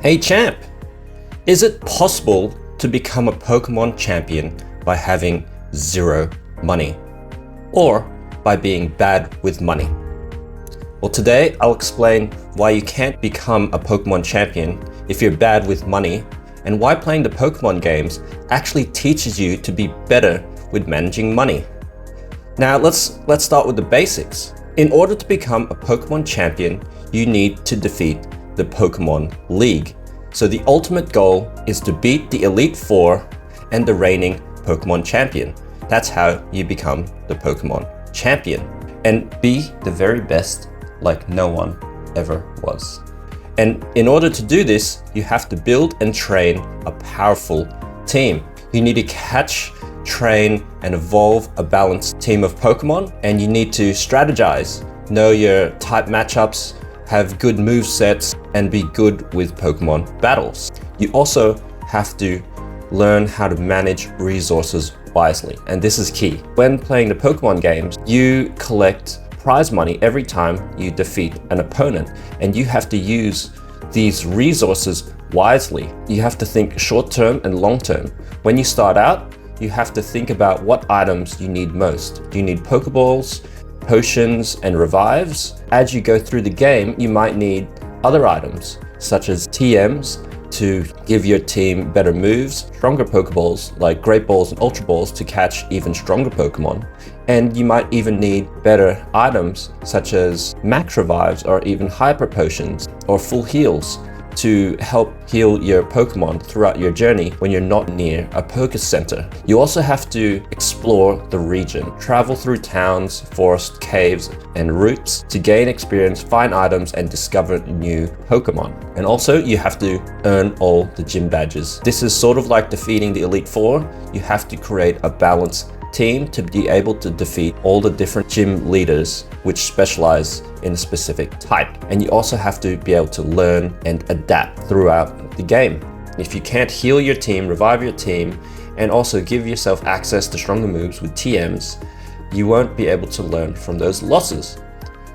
Hey champ! Is it possible to become a Pokemon champion by having zero money? Or by being bad with money? Well, today I'll explain why you can't become a Pokemon champion if you're bad with money, and why playing the Pokemon games actually teaches you to be better with managing money. Now let's start with the basics. In order to become a Pokemon champion, you need to defeat the Pokemon League. So the ultimate goal is to beat the Elite Four and the reigning Pokemon champion. That's how you become the Pokemon champion, and be the very best like no one ever was. And in order to do this, you have to build and train a powerful team. You need to catch, train, and evolve a balanced team of Pokemon, and you need to strategize, know your type matchups, have good move sets, and be good with Pokemon battles. You also have to learn how to manage resources wisely, and this is key. When playing the Pokemon games, you collect prize money every time you defeat an opponent, and you have to use these resources wisely. You have to think short term and long term. When you start out, you have to think about what items you need most. Do you need Pokeballs, potions, and revives? As you go through the game, you might need other items such as TMs to give your team better moves, stronger Pokeballs like Great Balls and Ultra Balls to catch even stronger Pokemon, and you might even need better items such as max revives or even hyper potions or full heals to help heal your Pokemon throughout your journey when you're not near a Poké Center. You also have to explore the region, travel through towns, forests, caves, and routes to gain experience, find items, and discover new Pokemon. And also, you have to earn all the gym badges. This is sort of like defeating the Elite Four. You have to create a balanced team to be able to defeat all the different gym leaders which specialize in a specific type. And you also have to be able to learn and adapt throughout the game. If you can't heal your team, revive your team, and also give yourself access to stronger moves with TMs, you won't be able to learn from those losses.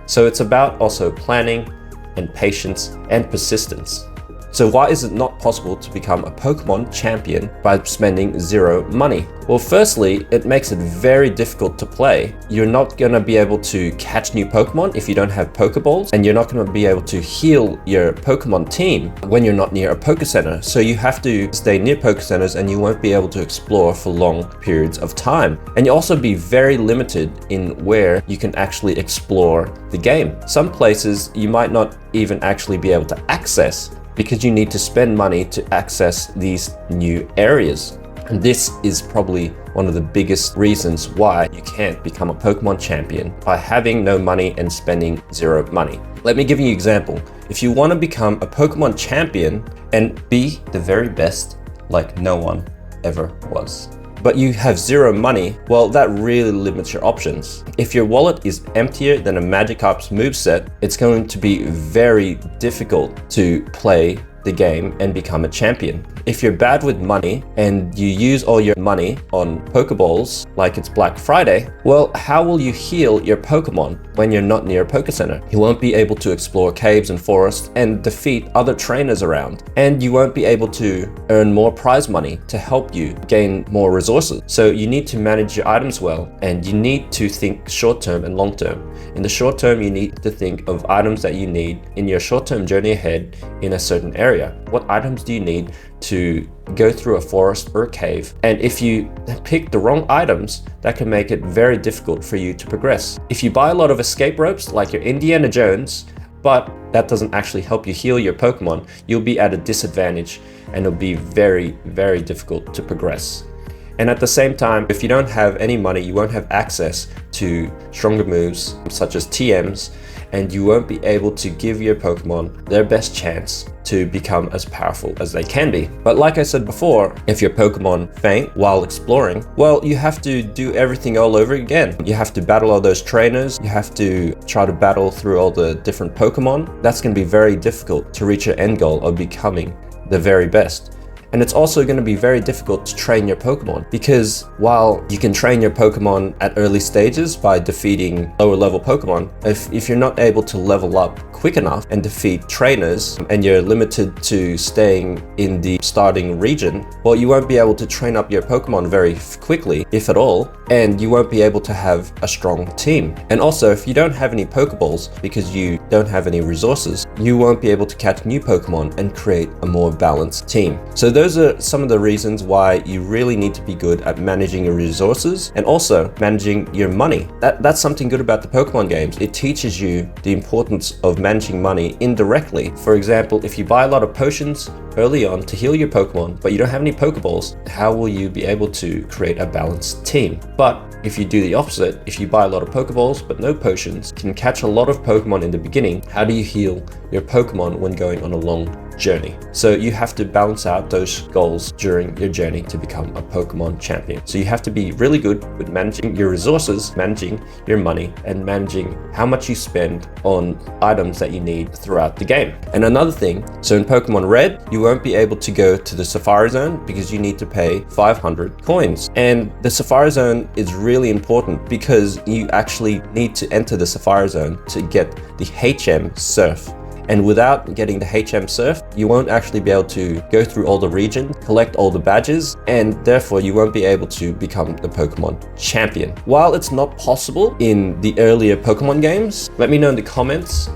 So it's about also planning and patience and persistence. So why is it not possible to become a Pokemon champion by spending zero money? Well, firstly, it makes it very difficult to play. You're not going to be able to catch new Pokemon if you don't have Pokeballs, and you're not going to be able to heal your Pokemon team when you're not near a Poké Center. So you have to stay near Poké Centers, and you won't be able to explore for long periods of time. And you'll also be very limited in where you can actually explore the game. Some places you might not even actually be able to access, because you need to spend money to access these new areas. And this is probably one of the biggest reasons why you can't become a Pokemon champion, by having no money and spending zero money. Let me give you an example. If you want to become a Pokemon champion and be the very best like no one ever was, but you have zero money, well, that really limits your options. If your wallet is emptier than a Magikarp's moveset, it's going to be very difficult to play the game and become a champion. If you're bad with money and you use all your money on Pokeballs like it's Black Friday, well, how will you heal your Pokemon when you're not near a Poké Center? You won't be able to explore caves and forests and defeat other trainers around. And you won't be able to earn more prize money to help you gain more resources. So you need to manage your items well, and you need to think short term and long term. In the short term, you need to think of items that you need in your short term journey ahead in a certain area. What items do you need to go through a forest or a cave? And if you pick the wrong items, that can make it very difficult for you to progress. If you buy a lot of escape ropes like your Indiana Jones, but that doesn't actually help you heal your Pokemon, you'll be at a disadvantage, and it'll be very, very difficult to progress. And at the same time, if you don't have any money, you won't have access to stronger moves such as TMs, and you won't be able to give your Pokemon their best chance to become as powerful as they can be. But like I said before, if your Pokemon faint while exploring, well, you have to do everything all over again. You have to battle all those trainers, you have to try to battle through all the different Pokemon. That's going to be very difficult to reach your end goal of becoming the very best. And it's also going to be very difficult to train your Pokemon, because while you can train your Pokemon at early stages by defeating lower level Pokemon, if you're not able to level up quick enough and defeat trainers, and you're limited to staying in the starting region, well, you won't be able to train up your Pokemon very quickly, if at all, and you won't be able to have a strong team. And also, if you don't have any Pokeballs because you don't have any resources, you won't be able to catch new Pokemon and create a more balanced team. So those are some of the reasons why you really need to be good at managing your resources and also managing your money. That's something good about the Pokemon games. It teaches you the importance of managing money indirectly. For example, if you buy a lot of potions early on to heal your Pokemon, but you don't have any Pokeballs, how will you be able to create a balanced team? But if you do the opposite, if you buy a lot of Pokeballs but no potions, can catch a lot of Pokemon in the beginning, how do you heal your Pokemon when going on a long journey? So you have to balance out those goals during your journey to become a Pokemon champion. So you have to be really good with managing your resources, managing your money, and managing how much you spend on items that you need throughout the game. And another thing, so in Pokemon Red, you won't be able to go to the Safari Zone because you need to pay 500 coins. And the Safari Zone is really important because you actually need to enter the Safari Zone to get the HM Surf. And without getting the HM Surf, you won't actually be able to go through all the regions, collect all the badges, and therefore you won't be able to become the Pokemon champion. While it's not possible in the earlier Pokemon games, let me know in the comments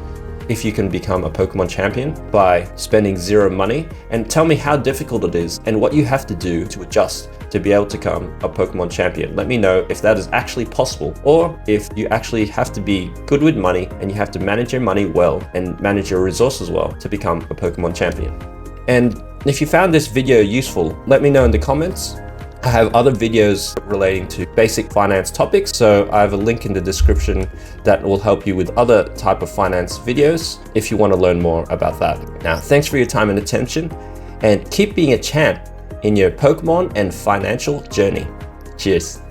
if you can become a Pokemon champion by spending 0 money, and tell me how difficult it is and what you have to do to adjust to be able to become a Pokemon champion. Let me know if that is actually possible, or if you actually have to be good with money and you have to manage your money well and manage your resources well to become a Pokemon champion. And if you found this video useful, let me know in the comments. I have other videos relating to basic finance topics, so I have a link in the description that will help you with other type of finance videos if you want to learn more about that. Now, thanks for your time and attention, and keep being a champ in your Pokemon and financial journey. Cheers.